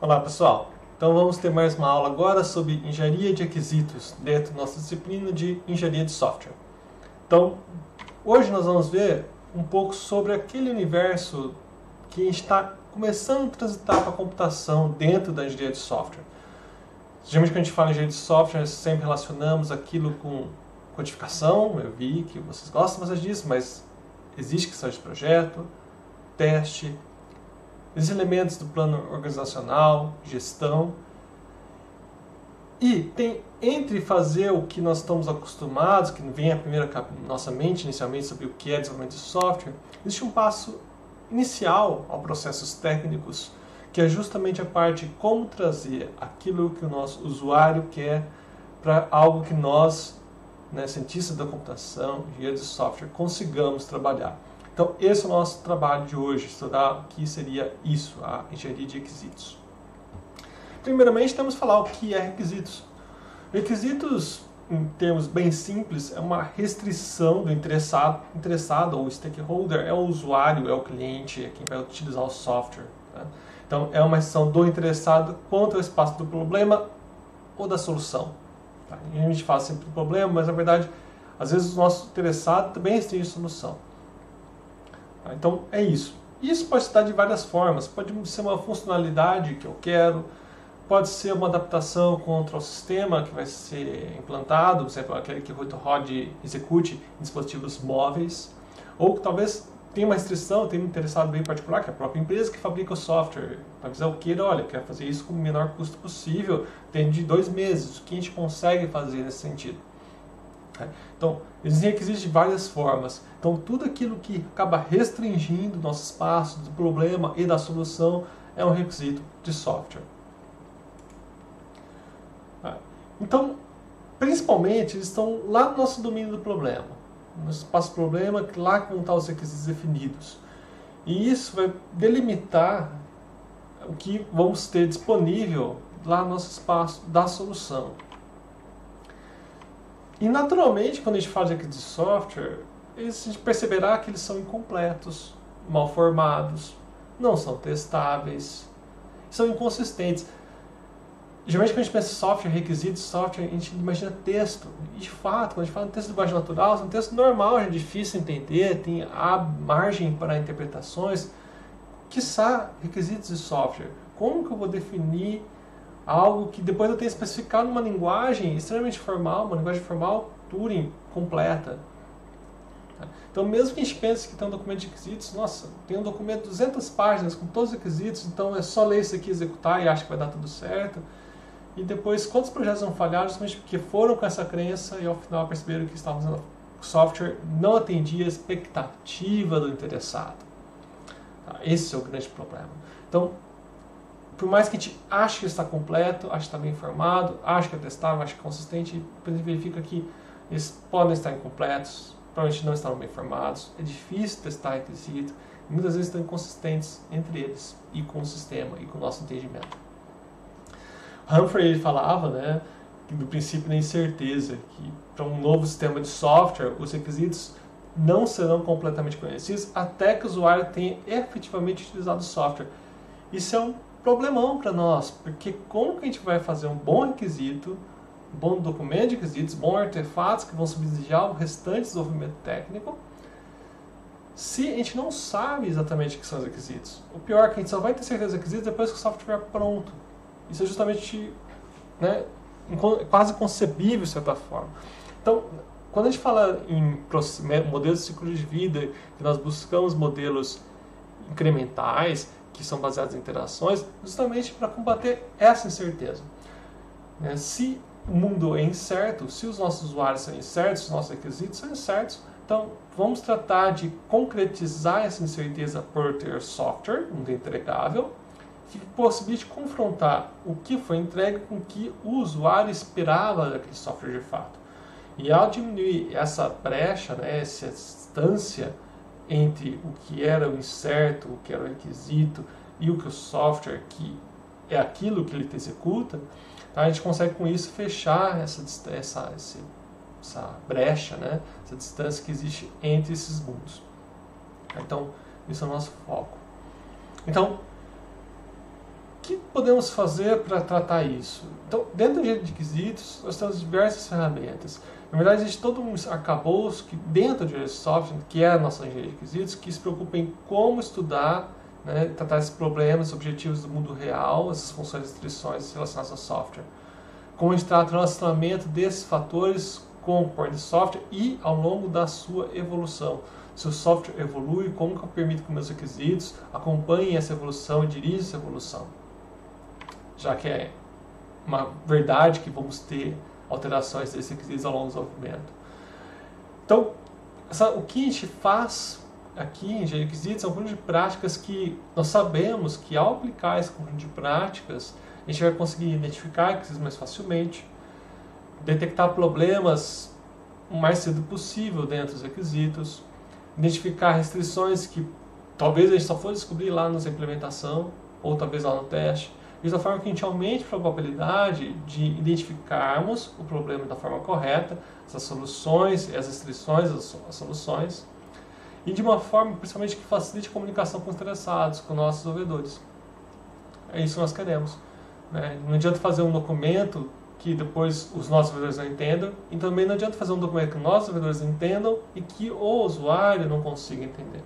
Olá pessoal, então vamos ter mais uma aula agora sobre engenharia de requisitos dentro da nossa disciplina de engenharia de software. Então, hoje nós vamos ver um pouco sobre aquele universo que a gente está começando a transitar para a computação dentro da engenharia de software. Geralmente quando a gente fala em engenharia de software, nós sempre relacionamos aquilo com codificação, eu vi que vocês gostam bastante disso, mas existe questão de projeto, teste, os elementos do plano organizacional, gestão. E tem entre fazer o que nós estamos acostumados, que vem a primeira nossa mente inicialmente sobre o que é desenvolvimento de software, existe um passo inicial aos processos técnicos, que é justamente a parte de como trazer aquilo que o nosso usuário quer para algo que nós, cientistas da computação, engenheiros de software, consigamos trabalhar. Então, esse é o nosso trabalho de hoje, estudar o que seria isso, a engenharia de requisitos. Primeiramente, temos que falar o que é requisitos. Requisitos, em termos bem simples, é uma restrição do interessado ou stakeholder, é o usuário, é o cliente, é quem vai utilizar o software. Tá? Então, é uma restrição do interessado quanto ao espaço do problema ou da solução. Tá? A gente fala sempre do problema, mas, na verdade, às vezes o nosso interessado também restringe a solução. Então, é isso. Isso pode se dar de várias formas. Pode ser uma funcionalidade que eu quero, pode ser uma adaptação contra o sistema que vai ser implantado, por exemplo, aquele que execute em dispositivos móveis, ou que talvez tenha uma restrição, tenha um interessado bem particular, que é a própria empresa que fabrica o software. Talvez eu queira, olha, eu quero fazer isso com o menor custo possível, dentro de 2 meses. O que a gente consegue fazer nesse sentido? Então, existem requisitos de várias formas. Então, tudo aquilo que acaba restringindo o nosso espaço do problema e da solução é um requisito de software. Então, principalmente, eles estão lá no nosso domínio do problema. No espaço do problema, lá com estão os requisitos definidos. E isso vai delimitar o que vamos ter disponível lá no nosso espaço da solução. E naturalmente, quando a gente fala de requisitos de software, a gente perceberá que eles são incompletos, mal formados, não são testáveis, são inconsistentes. Geralmente, quando a gente pensa em software, requisitos de software, a gente imagina texto. E de fato, quando a gente fala em texto de linguagem natural, é um texto normal, é difícil de entender, tem a margem para interpretações. Quiçá, requisitos de software. Como que eu vou definir algo que depois eu tenho especificado numa linguagem extremamente formal, uma linguagem formal Turing completa? Então, mesmo que a gente pense que tem um documento de requisitos, nossa, tem um documento de 200 páginas com todos os requisitos, então é só ler isso aqui, executar e acha que vai dar tudo certo. E depois, quantos projetos vão falhar justamente porque foram com essa crença e ao final perceberam que estavam usando o software não atendia a expectativa do interessado. Esse é o grande problema. Então, por mais que a gente ache que está completo, ache que está bem informado, ache que é testável, ache que é consistente, a gente verifica que eles podem estar incompletos, provavelmente não estão bem informados, é difícil testar requisito, e muitas vezes estão inconsistentes entre eles, e com o sistema, e com o nosso entendimento. Humphrey ele falava, do princípio da incerteza, que para um novo sistema de software, os requisitos não serão completamente conhecidos até que o usuário tenha efetivamente utilizado o software. Isso é um problemão para nós, porque como que a gente vai fazer um bom requisito, um bom documento de requisitos, bons artefatos que vão subsidiar o restante do desenvolvimento técnico, se a gente não sabe exatamente o que são os requisitos? O pior é que a gente só vai ter certeza dos requisitos depois que o software estiver pronto. Isso é justamente quase concebível, de certa forma. Então, quando a gente fala em modelos de ciclo de vida, que nós buscamos modelos incrementais, que são baseados em interações, justamente para combater essa incerteza. Se o mundo é incerto, se os nossos usuários são incertos, os nossos requisitos são incertos, então vamos tratar de concretizar essa incerteza por ter software, um entregável, que possibilite confrontar o que foi entregue com o que o usuário esperava daquele software de fato. E ao diminuir essa brecha, essa distância entre o que era o incerto, o que era o requisito e o que o software, que é aquilo que ele executa, a gente consegue com isso fechar essa brecha, essa distância que existe entre esses mundos. Então, isso é o nosso foco. Então, que podemos fazer para tratar isso? Então, dentro da engenharia de requisitos, nós temos diversas ferramentas. Na verdade, existe todo um arcabouço que, dentro de software, que é a nossa engenharia de requisitos, que se preocupa em como estudar, né, tratar esses problemas, objetivos do mundo real, essas funções e restrições relacionadas ao software. Como a gente trata o relacionamento desses fatores com o core de software e ao longo da sua evolução. Se o software evolui, como que eu permito que meus requisitos acompanhem essa evolução e dirijam essa evolução? Já que é uma verdade que vamos ter alterações desses requisitos ao longo do desenvolvimento. Então, o que a gente faz aqui em engenharia de requisitos é um conjunto de práticas que nós sabemos que ao aplicar esse conjunto de práticas, a gente vai conseguir identificar requisitos mais facilmente, detectar problemas o mais cedo possível dentro dos requisitos, identificar restrições que talvez a gente só fosse descobrir lá na implementação, ou talvez lá no teste, de tal forma que a gente aumente a probabilidade de identificarmos o problema da forma correta, essas soluções, as restrições, as soluções, e de uma forma principalmente que facilite a comunicação com os interessados, com nossos desenvolvedores. É isso que nós queremos. Né? Não adianta fazer um documento que depois os nossos desenvolvedores não entendam, e também não adianta fazer um documento que os nossos desenvolvedores entendam e que o usuário não consiga entender.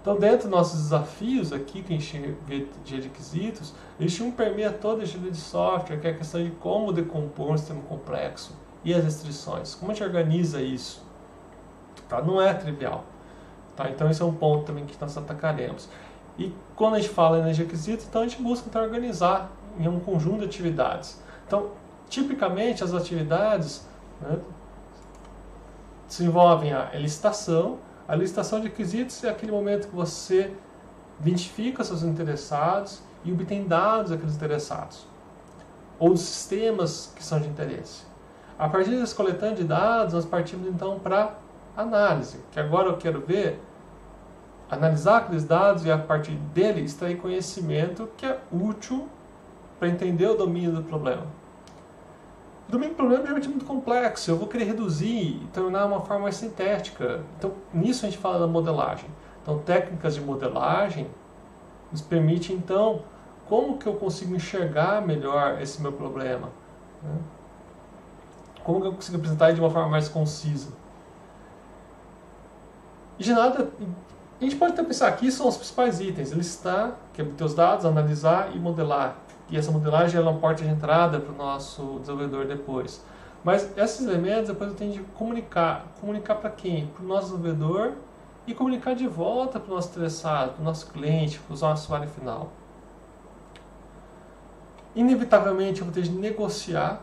Então, dentro dos nossos desafios aqui, que a gente vê de requisitos, existe um permeia toda a engenharia de software, que é a questão de como decompor um sistema complexo e as restrições. Como a gente organiza isso? Tá? Não é trivial. Tá? Então, esse é um ponto também que nós atacaremos. E quando a gente fala em requisitos, então a gente busca então, organizar em um conjunto de atividades. Então, tipicamente, as atividades, né, se envolvem a licitação. A licitação de requisitos é aquele momento que você identifica seus interessados e obtém dados daqueles interessados, ou dos sistemas que são de interesse. A partir desse coletânea de dados, nós partimos então para análise, que agora eu quero ver, analisar aqueles dados e a partir dele extrair conhecimento que é útil para entender o domínio do problema. O domínio do problema é realmente muito complexo, eu vou querer reduzir e tornar uma forma mais sintética. Então, nisso a gente fala da modelagem. Então, técnicas de modelagem nos permitem, então, como que eu consigo enxergar melhor esse meu problema? Né? Como que eu consigo apresentar ele de uma forma mais concisa? E de nada, a gente pode até pensar que são os principais itens: listar, que é obter os dados, analisar e modelar. E essa modelagem é uma porta de entrada para o nosso desenvolvedor depois. Mas esses elementos depois eu tenho de comunicar. Comunicar para quem? Para o nosso desenvolvedor e comunicar de volta para o nosso interessado, para o nosso cliente, para o nosso usuário final. Inevitavelmente eu vou ter de negociar.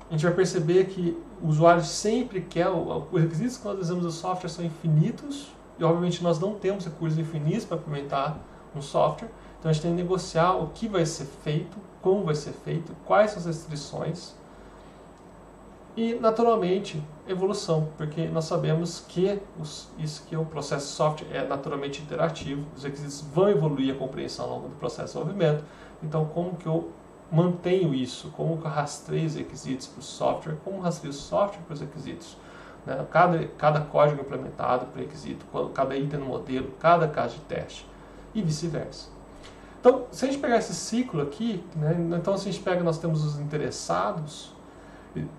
A gente vai perceber que o usuário sempre quer, os requisitos que nós usamos do software são infinitos, e obviamente nós não temos recursos infinitos para implementar um software. Então a gente tem que negociar o que vai ser feito, como vai ser feito, quais são as restrições e, naturalmente, evolução, porque nós sabemos que isso que o processo de software é naturalmente interativo, os requisitos vão evoluir a compreensão ao longo do processo de desenvolvimento. Então, como que eu mantenho isso? Como que eu rastreio os requisitos para o software? Como rastreio o software para os requisitos? Né? Cada código implementado para o requisito, cada item no modelo, cada caso de teste e vice-versa. Então, se a gente pegar esse ciclo aqui, né, então se a gente pega, nós temos os interessados,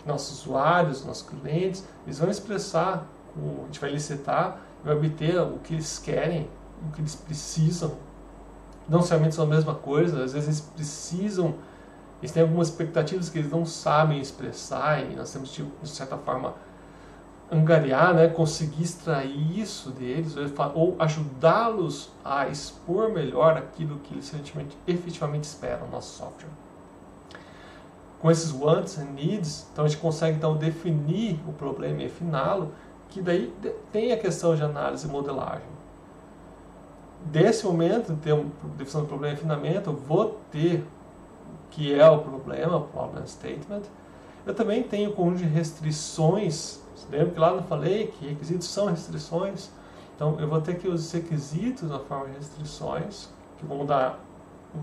nossos usuários, nossos clientes, eles vão expressar, a gente vai licitar, vai obter o que eles querem, o que eles precisam. Não necessariamente são a mesma coisa, às vezes eles precisam, eles têm algumas expectativas que eles não sabem expressar e nós temos de certa forma, angariar, né, conseguir extrair isso deles ou ajudá-los a expor melhor aquilo que eles efetivamente esperam no nosso software. Com esses wants and needs, então a gente consegue então definir o problema e afiná-lo, que daí tem a questão de análise e modelagem. Desse momento, de ter uma definição do problema e afinamento, eu vou ter o que é o problema, o problem statement. Eu também tenho um conjunto de restrições. Você lembra que lá eu falei que requisitos são restrições? Então, eu vou ter que os requisitos na forma de restrições, que vão dar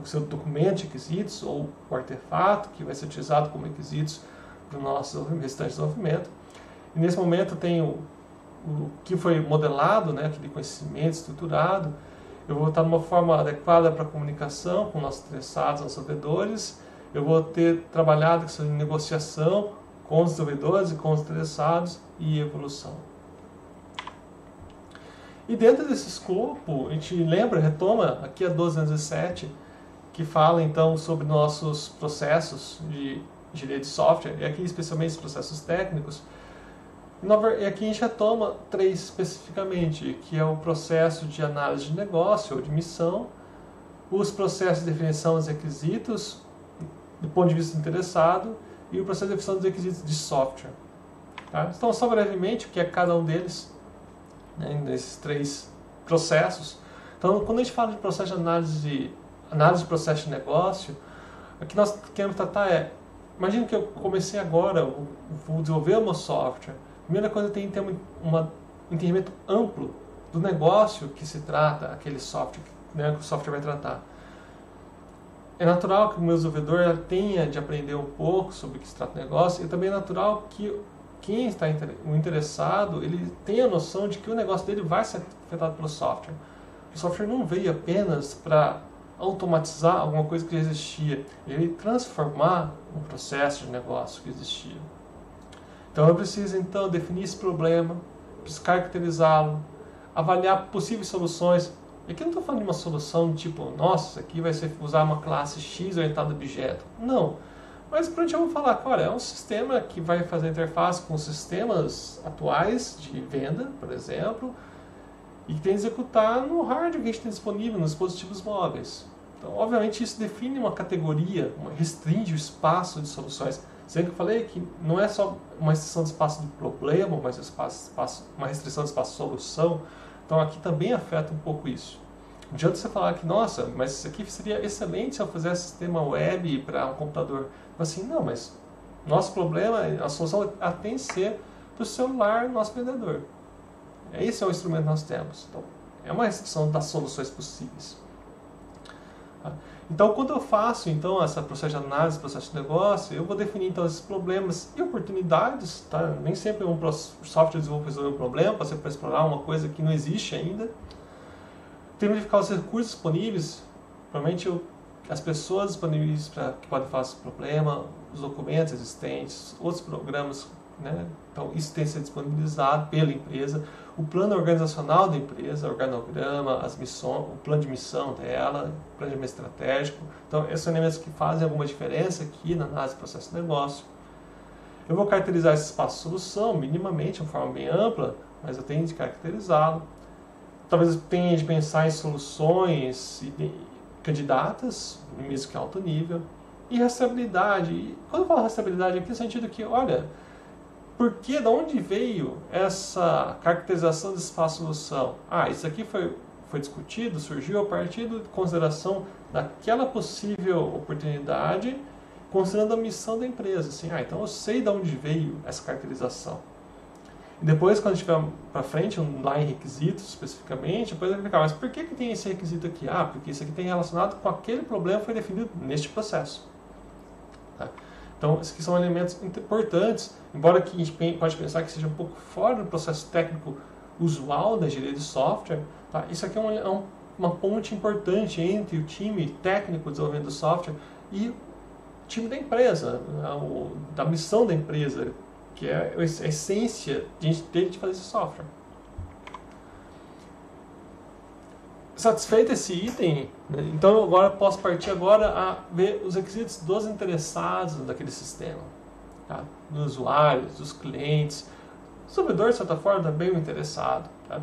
o seu documento de requisitos, ou o artefato que vai ser utilizado como requisitos para o nosso restante de desenvolvimento. E nesse momento eu tenho o que foi modelado, né, aquele conhecimento estruturado. eu vou estar numa forma adequada para comunicação com nossos interessados, nossos desenvolvedores, eu vou ter trabalhado com negociação com os desenvolvedores e com os interessados e evolução. E dentro desse escopo, a gente retoma aqui a 1207, que fala então sobre nossos processos de engenharia de software, e aqui especialmente os processos técnicos. E aqui a gente retoma 3 especificamente, que é o processo de análise de negócio ou de missão, os processos de definição dos requisitos do ponto de vista do interessado e o processo de definição dos requisitos de software. Tá? Então, só brevemente, o que é cada um deles, né, nesses 3 processos. Então, quando a gente fala de processo de análise de processo de negócio, o que nós queremos tratar imagina que eu comecei agora, vou desenvolver o meu software. A primeira coisa tem que ter um entendimento amplo do negócio que se trata, aquele software, né, que o software vai tratar. É natural que o meu desenvolvedor tenha de aprender um pouco sobre o que se trata o negócio, e também é natural que quem está interessado, ele tenha a noção de que o negócio dele vai ser afetado pelo software. O software não veio apenas para automatizar alguma coisa que já existia, ele veio transformar um processo de negócio que existia. Então eu preciso então definir esse problema, preciso caracterizá-lo, avaliar possíveis soluções. E aqui eu não estou falando de uma solução tipo, nossa, isso aqui vai ser usar uma classe X orientada a objeto. Não. Mas por onde eu vou falar? Olha, é um sistema que vai fazer interface com sistemas atuais de venda, por exemplo, e que tem que executar no hardware que a gente tem disponível, nos dispositivos móveis. Então, obviamente, isso define uma categoria, restringe o espaço de soluções. Sempre que eu falei que não é só uma restrição de espaço do problema, mas uma restrição de espaço de solução. Então, aqui também afeta um pouco isso. Não adianta você falar que, nossa, mas isso aqui seria excelente se eu fizesse sistema web para um computador. Assim, não, mas nosso problema, a solução tem que ser para o celular do nosso vendedor. Esse é o instrumento que nós temos. Então, é uma restrição das soluções possíveis. Então, quando eu faço então essa processo de análise, processo de negócio, eu vou definir então esses problemas e oportunidades. Tá? Nem sempre um software desenvolve resolver um problema, pode ser para explorar uma coisa que não existe ainda. Tem que verificar os recursos disponíveis, provavelmente as pessoas disponíveis que podem fazer esse problema, os documentos existentes, outros programas, né? Então isso tem que ser disponibilizado pela empresa, o plano organizacional da empresa, o organograma, as missões, o plano de missão dela, o planejamento estratégico. Então esses são elementos que fazem alguma diferença aqui na análise do processo de negócio. Eu vou caracterizar esse espaço de solução minimamente, de uma forma bem ampla, mas eu tenho de caracterizá-lo. Talvez eu tenha de pensar em soluções candidatas, mesmo que alto nível, e rastreabilidade. E quando eu falo rastreabilidade aqui, no sentido que, olha, de onde veio essa caracterização desse espaço de solução? Isso aqui foi discutido, surgiu a partir da consideração daquela possível oportunidade, considerando a missão da empresa. Assim, então eu sei de onde veio essa caracterização. E depois, quando a gente vai para frente, lá em requisitos especificamente, depois eu vou explicar, mas por que tem esse requisito aqui? Porque isso aqui tem relacionado com aquele problema que foi definido neste processo. Tá? Então, esses aqui são elementos importantes, embora que a gente pode pensar que seja um pouco fora do processo técnico usual da engenharia de software, tá? Isso aqui é uma ponte importante entre o time técnico de desenvolvimento do software e o time da empresa, da missão da empresa, que é a essência de a gente ter de fazer esse software. Satisfeito esse item, né? Então agora posso partir a ver os requisitos dos interessados daquele sistema, tá? Dos usuários, dos clientes, o desenvolvedor de certa forma também o interessado, tá?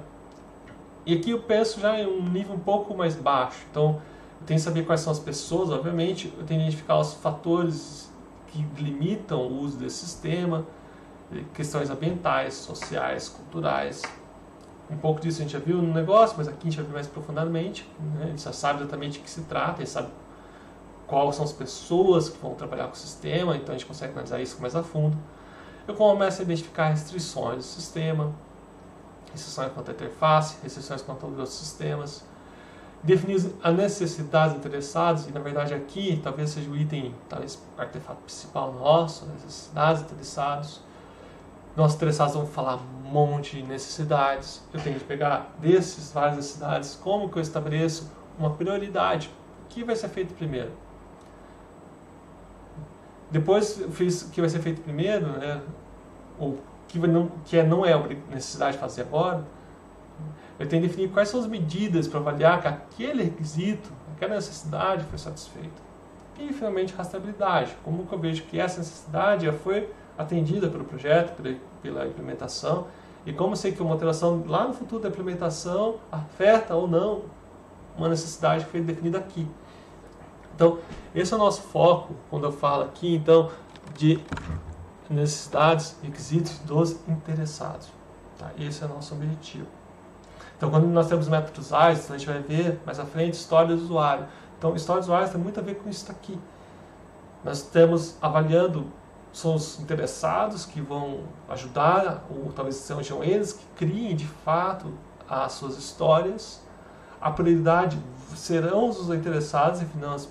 E aqui eu penso já em um nível um pouco mais baixo, então eu tenho que saber quais são as pessoas, obviamente, eu tenho que identificar os fatores que limitam o uso desse sistema, questões ambientais, sociais, culturais. Um pouco disso a gente já viu no negócio, mas aqui a gente vai ver mais profundamente, né? A gente já sabe exatamente o que se trata, a gente sabe quais são as pessoas que vão trabalhar com o sistema, então a gente consegue analisar isso mais a fundo. Eu começo a identificar restrições do sistema, restrições quanto à interface, restrições quanto aos outros sistemas, definir as necessidades interessadas, e na verdade aqui talvez seja o item, talvez o artefato principal nosso, necessidades interessados. nossos interessados vão falar um monte de necessidades. Eu tenho que pegar desses várias necessidades, como que eu estabeleço uma prioridade. O que vai ser feito primeiro? Depois eu fiz o que vai ser feito primeiro, né? Ou que não é necessidade de fazer agora. Eu tenho que definir quais são as medidas para avaliar que aquele requisito, aquela necessidade foi satisfeita. E, finalmente, rastreabilidade. Como que eu vejo que essa necessidade já foi atendida pelo projeto, pela implementação, e como eu sei que uma alteração lá no futuro da implementação afeta ou não uma necessidade que foi definida aqui. Então, esse é o nosso foco quando eu falo aqui, então, de necessidades, requisitos dos interessados. Tá? Esse é o nosso objetivo. Então, quando nós temos métodos ágeis, a gente vai ver mais à frente história do usuário. Então, história do usuário tem muito a ver com isso aqui. Nós estamos avaliando, são os interessados que vão ajudar, ou talvez sejam eles que criem de fato as suas histórias. A prioridade serão os interessados e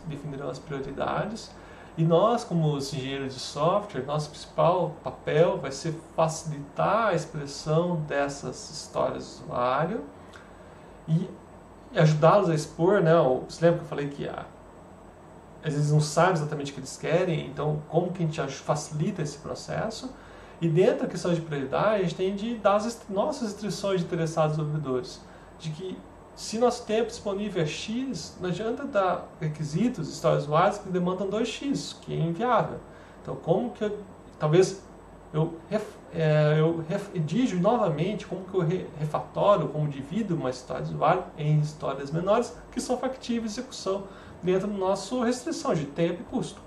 definirão as prioridades. E nós, como os engenheiros de software, nosso principal papel vai ser facilitar a expressão dessas histórias do usuário e ajudá-los a expor, né? Você lembra que eu falei que às vezes não sabem exatamente o que eles querem, então como que a gente facilita esse processo? E dentro da questão de prioridade, a gente tem de dar as nossas restrições de interessados desenvolvedores, de que se nosso tempo disponível é X, não adianta dar requisitos, histórias usuários que demandam 2x, que é inviável. Então, como que talvez eu redijo novamente, como que eu refatório, como divido uma história de usuário em histórias menores que são factíveis de execução dentro da nossa restrição de tempo e custo.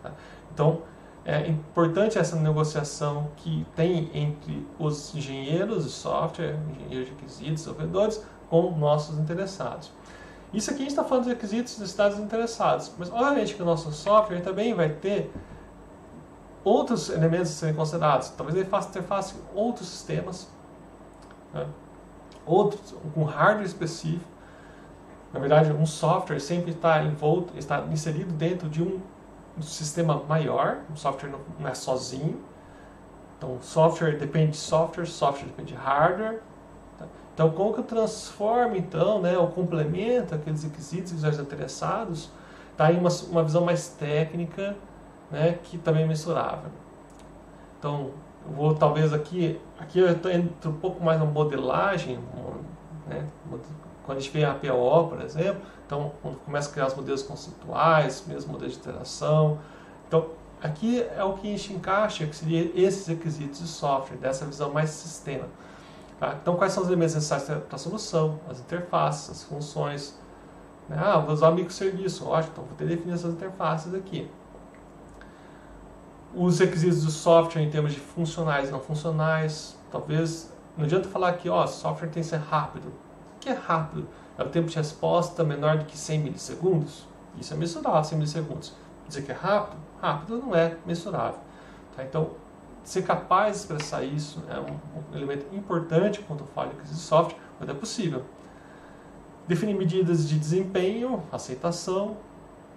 Tá? Então, é importante essa negociação que tem entre os engenheiros de software, engenheiros de requisitos, desenvolvedores, com nossos interessados. Isso aqui a gente está falando de requisitos de estados interessados, mas obviamente que o nosso software também vai ter outros elementos a serem considerados. Talvez ele faça interface com outros sistemas, né? Outros com hardware específico. Na verdade, um software sempre está inserido dentro de um sistema maior. O software não é sozinho. Então, software depende de software depende de hardware. Então, como que eu transformo, então, né, ou complemento aqueles requisitos visuais interessados, tá em uma visão mais técnica, né, que também é mensurável. Então, eu vou talvez aqui eu estou indo um pouco mais na modelagem, né, quando a gente vê a PO, por exemplo, então, quando começa a criar os modelos conceituais, mesmo modelos de interação. Então, aqui é o que a gente encaixa, que seria esses requisitos de software, dessa visão mais sistema. Tá? Então, quais são os elementos necessários para a solução? As interfaces, as funções. Né? Vou usar o microserviço. Ótimo, então vou ter que definir essas interfaces aqui. Os requisitos do software em termos de funcionais e não funcionais. Talvez, não adianta falar que software tem que ser rápido. O que é rápido? É o tempo de resposta menor do que 100 milissegundos? Isso é mensurável, 100 milissegundos. Dizer que é rápido? Rápido não é mensurável. Tá? Então, ser capaz de expressar isso é um elemento importante quando eu falo de software, mas é possível. Definir medidas de desempenho, aceitação,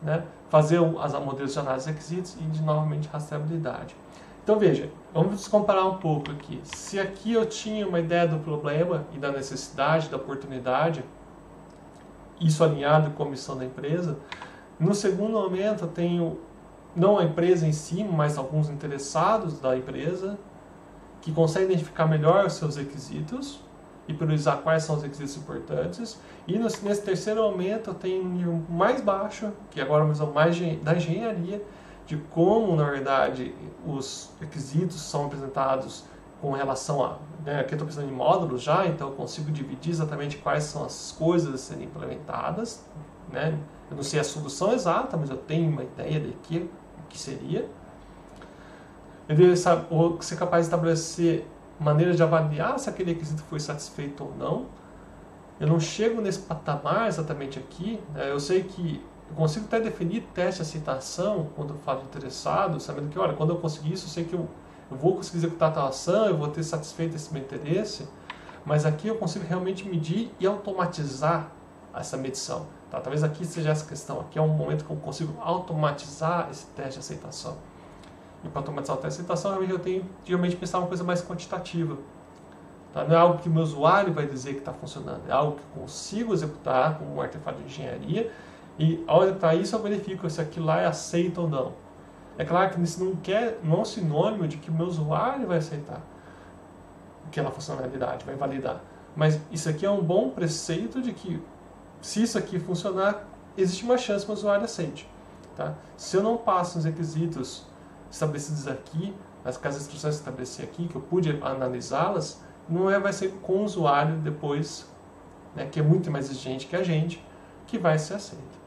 né? Fazer as modelos de análise de requisitos e, novamente, rastreabilidade. Então, veja, vamos comparar um pouco aqui. Se aqui eu tinha uma ideia do problema e da necessidade, da oportunidade, isso alinhado com a missão da empresa, no segundo momento eu tenho não a empresa em si, mas alguns interessados da empresa que conseguem identificar melhor os seus requisitos e priorizar quais são os requisitos importantes. E nesse terceiro momento eu tenho um nível mais baixo, que agora é uma visão mais da engenharia, de como, na verdade, os requisitos são apresentados com relação a... Né, aqui eu estou pensando em módulos já, então eu consigo dividir exatamente quais são as coisas a serem implementadas. Né? Eu não sei a solução exata, mas eu tenho uma ideia de que seria. Eu devo ser capaz de estabelecer maneiras de avaliar se aquele requisito foi satisfeito ou não. Eu não chego nesse patamar exatamente aqui. Né? Eu sei que eu consigo até definir teste de aceitação quando eu falo de interessado, sabendo que, olha, quando eu conseguir isso, eu sei que eu vou conseguir executar tal ação, eu vou ter satisfeito esse meu interesse, mas aqui eu consigo realmente medir e automatizar essa medição. Tá? Talvez aqui seja essa questão, aqui é um momento que eu consigo automatizar esse teste de aceitação. E para automatizar a aceitação, realmente eu tenho geralmente pensar uma coisa mais quantitativa. Tá? Não é algo que o meu usuário vai dizer que está funcionando, é algo que eu consigo executar como um artefato de engenharia, e ao executar isso eu verifico se aquilo lá é aceito ou não. É claro que isso não é um sinônimo de que o meu usuário vai aceitar aquela funcionalidade, vai validar. Mas isso aqui é um bom preceito de que, se isso aqui funcionar, existe uma chance que o usuário aceite. Tá? Se eu não passo os requisitos estabelecidos aqui, as instruções que estabeleci aqui, que eu pude analisá-las, vai ser com o usuário depois, né, que é muito mais exigente que a gente, que vai ser aceito.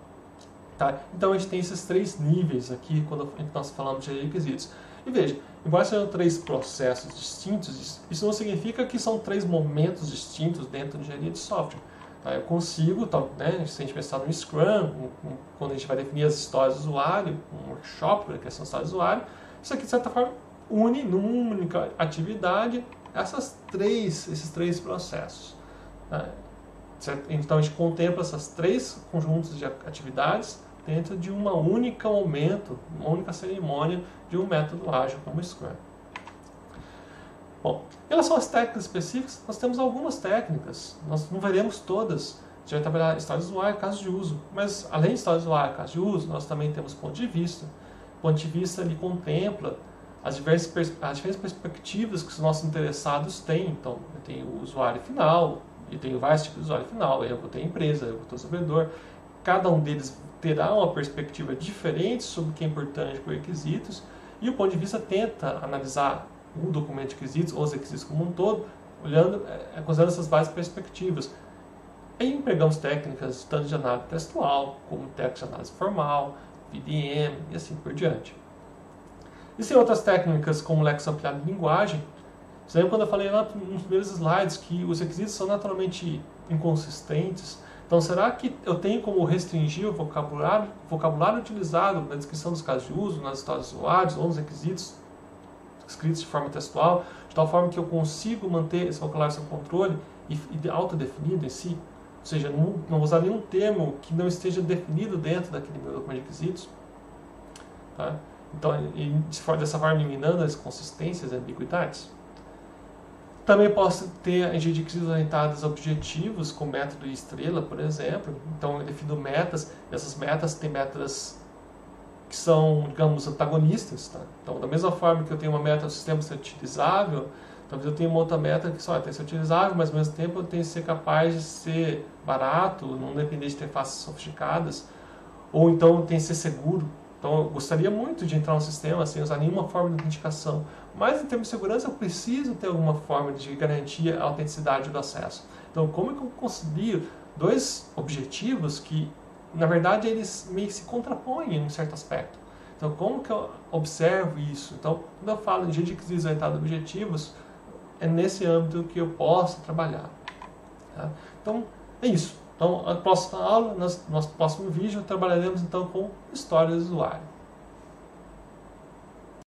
Tá? Então a gente tem esses 3 níveis aqui quando nós falamos de requisitos. E veja, embora sejam 3 processos distintos, isso não significa que são 3 momentos distintos dentro de engenharia de software. Tá? Eu consigo, né, se a gente pensar no Scrum, quando a gente vai definir as histórias do usuário, um workshop para a criação da história do usuário, isso aqui de certa forma une numa única atividade esses três processos. Tá? Então a gente contempla esses 3 conjuntos de atividades dentro de uma única momento, uma única cerimônia de um método ágil como o Scrum. Bom, em relação às técnicas específicas, nós temos algumas técnicas, nós não veremos todas. A gente vai trabalhar história do usuário, caso de uso, mas além de história do usuário, caso de uso, nós também temos ponto de vista. O ponto de vista ele contempla as diferentes perspectivas que os nossos interessados têm. Então, eu tenho o usuário final, e tenho vários tipos de usuário final, eu vou ter a empresa, eu vou ter o desenvolvedor. Cada um deles terá uma perspectiva diferente sobre o que é importante para requisitos, e o ponto de vista tenta analisar o documento de requisitos, ou os requisitos como um todo, considerando essas várias perspectivas. E empregamos técnicas tanto de análise textual, como técnicas de análise formal, VDM e assim por diante. Existem outras técnicas como lexo ampliado de linguagem. Você lembra quando eu falei lá nos primeiros slides que os requisitos são naturalmente inconsistentes? Então, será que eu tenho como restringir o vocabulário utilizado na descrição dos casos de uso, nas histórias dos usuários ou nos requisitos escritos de forma textual, de tal forma que eu consigo manter esse vocabulário sob controle e autodefinido em si? Ou seja, não usar nenhum termo que não esteja definido dentro daquele meu documento de requisitos. Tá? Então, dessa forma, eliminando as inconsistências e ambiguidades. Também posso ter engenharia de requisitos orientadas a objetivos, com método e estrela, por exemplo. Então, eu defino metas, e essas metas têm metas que são, digamos, antagonistas. Tá? Então, da mesma forma que eu tenho uma meta do sistema ser utilizável, talvez eu tenha uma outra meta que só tem que ser utilizável, mas ao mesmo tempo eu tenho que ser capaz de ser barato, não depender de interfaces sofisticadas, ou então tem que ser seguro. Então, eu gostaria muito de entrar no sistema sem usar nenhuma forma de autenticação. Mas, em termos de segurança, eu preciso ter alguma forma de garantir a autenticidade do acesso. Então, como é que eu concilio 2 objetivos que, na verdade, eles meio que se contrapõem em um certo aspecto? Então, como que eu observo isso? Então, quando eu falo de engenharia de requisitos orientada a objetivos, é nesse âmbito que eu posso trabalhar. Tá? Então, é isso. Então, na próxima aula, no nosso próximo vídeo, trabalharemos então com história do usuário.